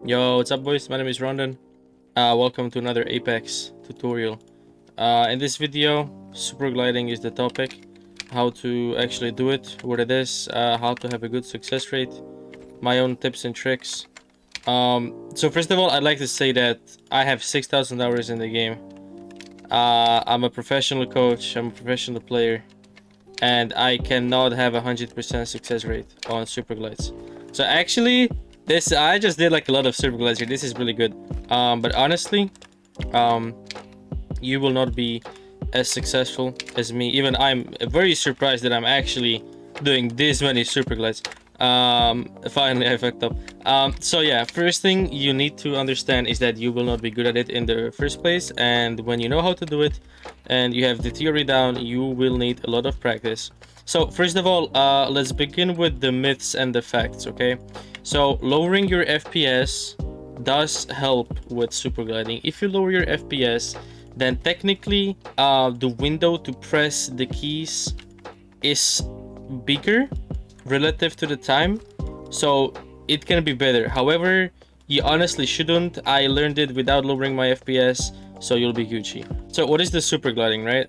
Yo, what's up boys? My name is Rondon. Welcome to another Apex tutorial. In this video, super gliding is the topic. How to actually do it, what it is, how to have a good success rate, my own tips and tricks. So first of all, I'd like to say that I have 6,000 hours in the game. I'm a professional coach, I'm a professional player, and I cannot have 100% success rate on super glides. So actually, I just did like a lot of super glides here. This is really good. But honestly, you will not be as successful as me. Even I'm very surprised that I'm actually doing this many super glides. Finally I fucked up. So yeah, first thing you need to understand is that you will not be good at it in the first place, and when you know how to do it and you have the theory down, you will need a lot of practice. So first of all, let's begin with the myths and the facts, okay? So lowering your FPS does help with super gliding. If you lower your FPS, then technically the window to press the keys is bigger relative to the time, so it can be better. However, you honestly shouldn't. I learned it without lowering my FPS, so you'll be Gucci. So what is the super gliding, right?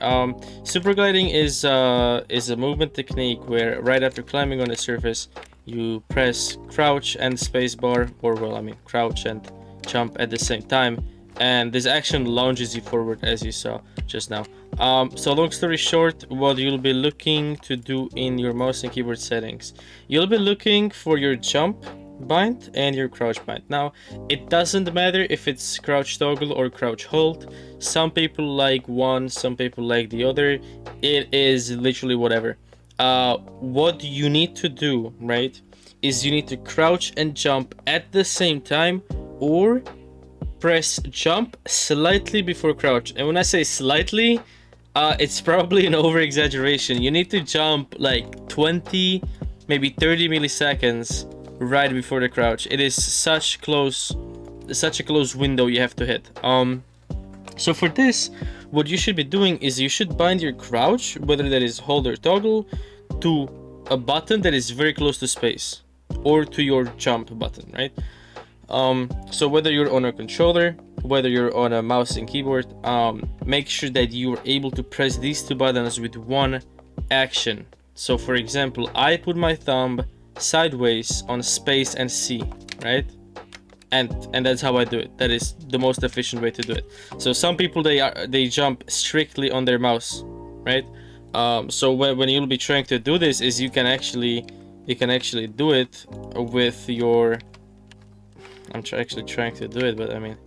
Super gliding is a movement technique where right after climbing on a surface, you press crouch and spacebar, or well, I mean crouch and jump at the same time, and this action launches you forward, as you saw just now. So long story short, what you'll be looking to do in your mouse and keyboard settings, you'll be looking for your jump bind and your crouch bind. Now, it doesn't matter if it's crouch toggle or crouch hold. Some people like one, some people like the other. It is literally whatever. What you need to do, right, is you need to crouch and jump at the same time, or press jump slightly before crouch. And when I say slightly, it's probably an over exaggeration. You need to jump like 20, maybe 30 milliseconds right before the crouch. It is such a close window you have to hit. So for this, what you should be doing is you should bind your crouch, whether that is hold or toggle, to a button that is very close to space, or to your jump button, right? So whether you're on a controller, whether you're on a mouse and keyboard, make sure that you're able to press these two buttons with one action. So for example, I put my thumb sideways on space and C, right? And that's how I do it. That is the most efficient way to do it. So some people, they jump strictly on their mouse, right? So when you'll be trying to do this, is you can actually do it with your, I'm actually trying to do it, but I mean,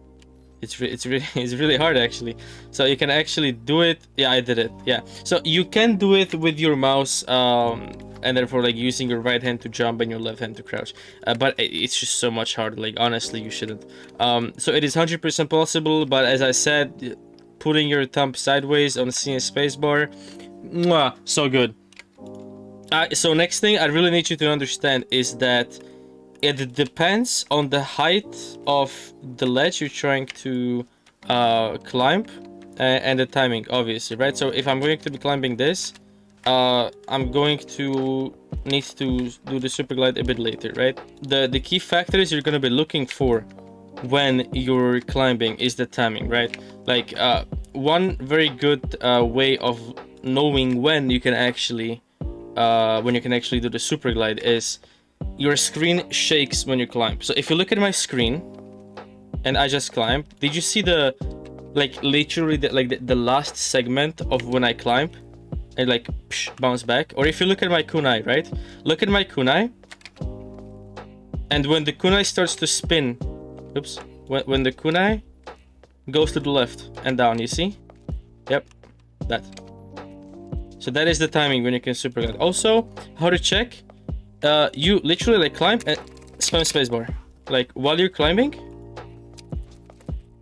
it's really hard actually. So you can actually do it. Yeah, I did it. Yeah. So you can do it with your mouse, and therefore like using your right hand to jump and your left hand to crouch. But it's just so much harder. Like honestly, you shouldn't. So it is 100% possible. But as I said, putting your thumb sideways on C and spacebar, mwah, so good. So next thing I really need you to understand is that it depends on the height of the ledge you're trying to climb, and the timing, obviously, right? So if I'm going to be climbing this, I'm going to need to do the super glide a bit later, right? The key factors you're going to be looking for when you're climbing is the timing, right? Like one very good way of knowing when you can actually do the super glide is your screen shakes when you climb. So if you look at my screen and I just climb, did you see the, like literally the last segment of when I climb and like bounce back? Or if you look at my kunai, right? Look at my kunai, and when the kunai starts to spin, oops, when the kunai goes to the left and down, you see? Yep, that. So that is the timing when you can super glide. Also, how to check? You literally like climb and spam spacebar. Like while you're climbing,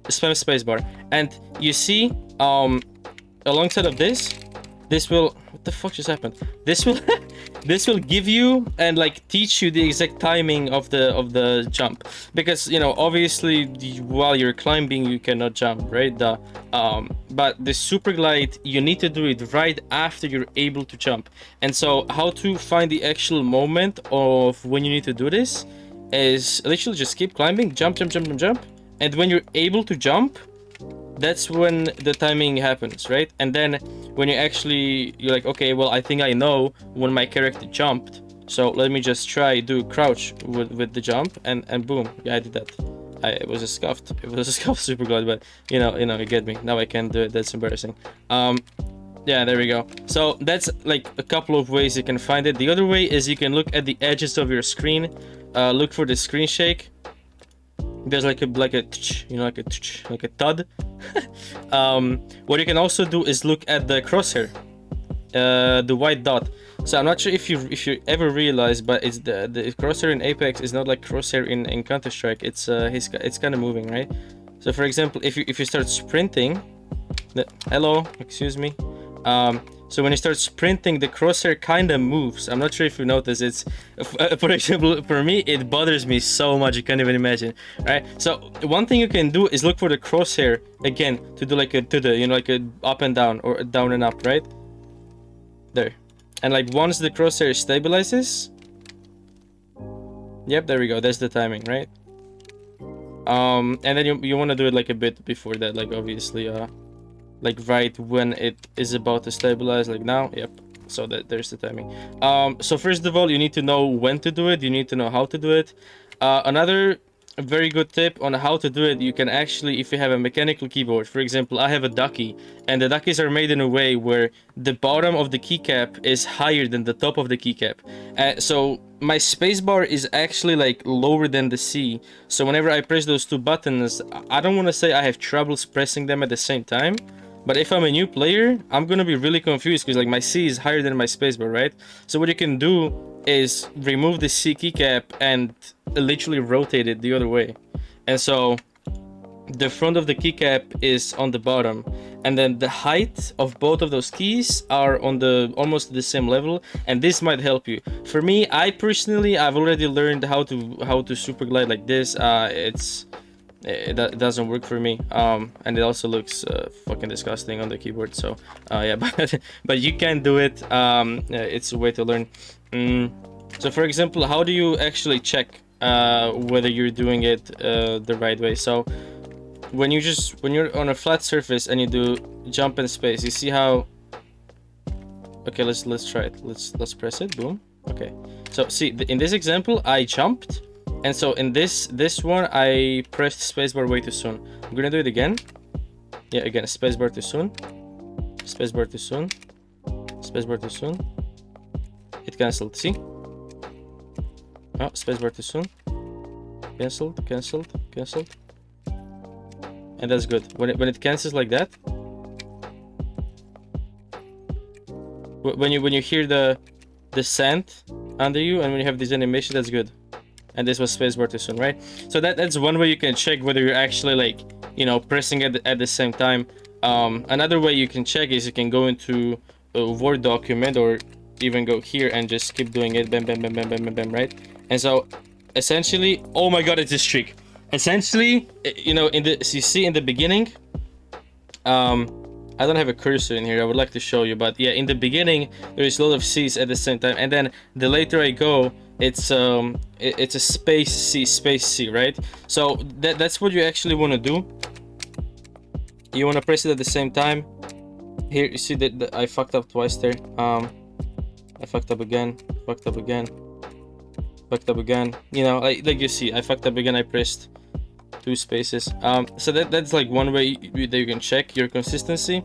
spam spacebar, and you see alongside of this will, what the fuck just happened? This will this will give you and like teach you the exact timing of the jump, because you know obviously while you're climbing you cannot jump, right? But the super glide, you need to do it right after you're able to jump. And so how to find the actual moment of when you need to do this is literally just keep climbing, jump, jump, jump, jump, jump, and when you're able to jump, that's when the timing happens, right? And then when you're like, okay, well, I think I know when my character jumped, so let me just try do crouch with the jump, and boom, yeah, I did that. It was a scuffed super glide, but you know, you get me. Now I can't do it. That's embarrassing. Yeah, there we go. So that's like a couple of ways you can find it. The other way is you can look at the edges of your screen, look for the screen shake. There's like a you know, like a thud. What you can also do is look at the crosshair, the white dot. So I'm not sure if you ever realized, but it's the crosshair in Apex is not like crosshair in Counter-Strike. It's kind of moving, right? So for example, if you start sprinting, hello, excuse me. So when you start sprinting, the crosshair kind of moves. I'm not sure if you notice. It's, for example, for me, it bothers me so much. You can't even imagine, right? So one thing you can do is look for the crosshair again to do like a you know, like a up and down or down and up, right? There, and like once the crosshair stabilizes, yep, there we go. That's the timing, right? And then you want to do it like a bit before that, like obviously, like right when it is about to stabilize, like now. Yep, so that there's the timing. So first of all, you need to know when to do it. You need to know how to do it. Another very good tip on how to do it, you can actually, if you have a mechanical keyboard, for example, I have a ducky, and the duckies are made in a way where the bottom of the keycap is higher than the top of the keycap. So my spacebar is actually like lower than the C. So whenever I press those two buttons, I don't want to say I have troubles pressing them at the same time, but if I'm a new player, I'm gonna be really confused because like my C is higher than my spacebar, right? So what you can do is remove the C keycap and literally rotate it the other way. And so the front of the keycap is on the bottom, and then the height of both of those keys are on the almost the same level, and this might help you. For me, I've already learned how to super glide like this. It doesn't work for me, and it also looks fucking disgusting on the keyboard. So yeah, but you can do it. It's a way to learn. So for example, how do you actually check whether you're doing it the right way? So when you're on a flat surface and you do jump and space, you see how, okay, let's try it. Let's press it. Boom. Okay, so see, in this example I jumped, and so in this one I pressed spacebar way too soon. I'm gonna do it again. Yeah, again, spacebar too soon, spacebar too soon, spacebar too soon. It cancelled. See? Oh, spacebar too soon. Cancelled, cancelled, cancelled. And that's good. When it cancels like that, when you hear the sand under you, and when you have this animation, that's good. And this was spacebar too soon, right? So that's one way you can check whether you're actually, like, you know, pressing it at the same time. Another way you can check is you can go into a Word document, or even go here and just keep doing it, bam, bam, bam, bam, bam, bam, bam, right? And so essentially, oh my god, it's a streak. Essentially, you know, so you see in the beginning, I don't have a cursor in here. I would like to show you, but yeah, in the beginning there is a lot of C's at the same time, and then the later I go, it's a space C, right? So that's what you actually want to do. You want to press it at the same time. Here you see that I fucked up twice there. I fucked up again, fucked up again, fucked up again. You know, like you see, I fucked up again. I pressed 2 spaces. So that's like one way that you can check your consistency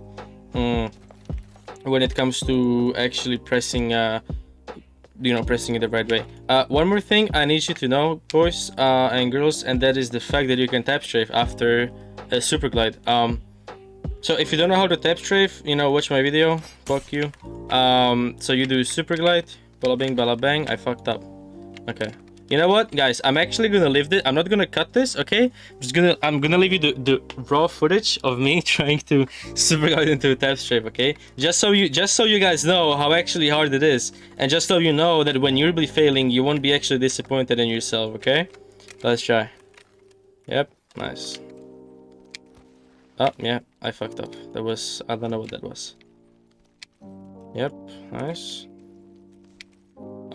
when it comes to actually pressing you know, pressing it the right way. One more thing I need you to know, boys and girls, and that is the fact that you can tap strafe after a super glide. So if you don't know how to tap strafe, you know, watch my video. Fuck you. So you do super glide, bala bing, bala bang. I fucked up. Okay. You know what, guys? I'm actually gonna leave this. I'm not gonna cut this, okay? I'm gonna leave you the raw footage of me trying to super glide into a tap strafe, okay? Just so you guys know how actually hard it is, and just so you know that when you're really failing, you won't be actually disappointed in yourself, okay? Let's try. Yep, nice. Oh yeah, I fucked up. That was, I don't know what that was. Yep, nice.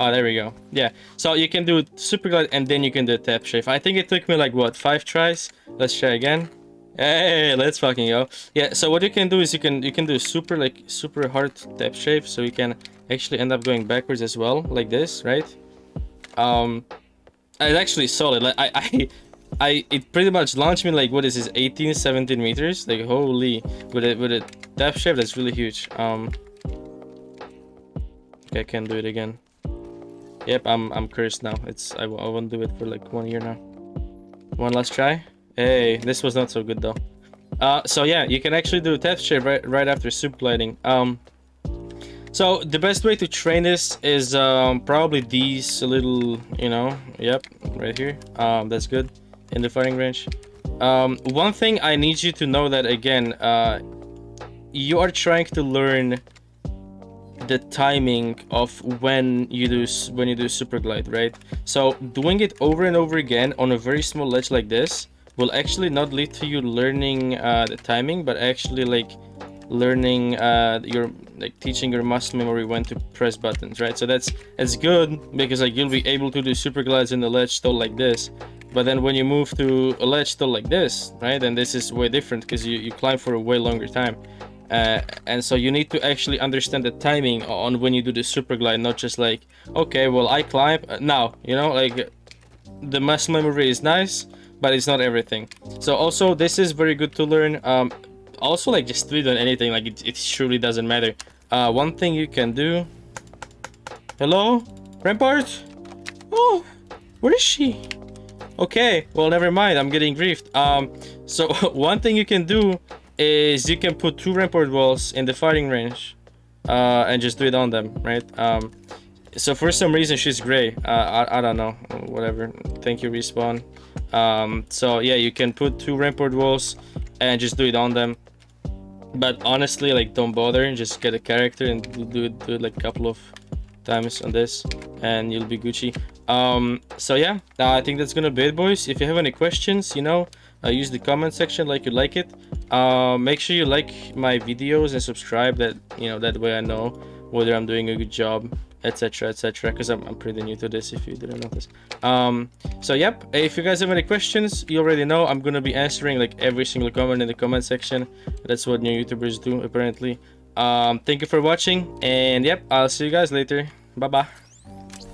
Oh, there we go. Yeah, so you can do super glide and then you can do tap shift. I think it took me like what, 5 tries. Let's try again. Hey, let's fucking go. Yeah, so what you can do is you can do super hard tap shift, so you can actually end up going backwards as well, like this, right? It's actually solid. Like it pretty much launched me like, what is this, 18, 17 meters? Like holy, with a tap shift, that's really huge. Okay, I can't do it again. Yep, I'm cursed now. I won't do it for like 1 year now. One last try. Hey, this was not so good though. So yeah, you can actually do tap shift right after super gliding. So the best way to train this is probably these little, you know, yep, right here. That's good in the firing range. One thing I need you to know that again, you are trying to learn the timing of when you do super glide, right? So doing it over and over again on a very small ledge like this will actually not lead to you learning the timing, but actually like learning your teaching your muscle memory when to press buttons, right? So that's good, because like you'll be able to do super glides in the ledge stall like this, but then when you move to a ledge stall like this, right, and this is way different because you climb for a way longer time. And so you need to actually understand the timing on when you do the super glide, not just like, okay, well I climb now, you know, like the muscle memory is nice, but it's not everything. So also this is very good to learn. Also like just do it on anything, like it surely doesn't matter. One thing you can do. Hello, Rampart? Oh, where is she? Okay, well never mind, I'm getting griefed. So one thing you can do is you can put 2 rampart walls in the firing range and just do it on them, right? So for some reason she's gray. I don't know, whatever. Thank you, Respawn. So yeah, you can put 2 rampart walls and just do it on them, but honestly like don't bother, just get a character and do it like a couple of times on this and you'll be Gucci. So yeah, I think that's gonna be it, boys. If you have any questions, you know, use the comment section like you like it. Make sure you like my videos and subscribe, that you know, that way I know whether I'm doing a good job, etc, etc, because I'm pretty new to this, if you didn't notice. So yep, if you guys have any questions, you already know I'm gonna be answering like every single comment in the comment section. That's what new YouTubers do apparently. Thank you for watching, and yep, I'll see you guys later. Bye bye.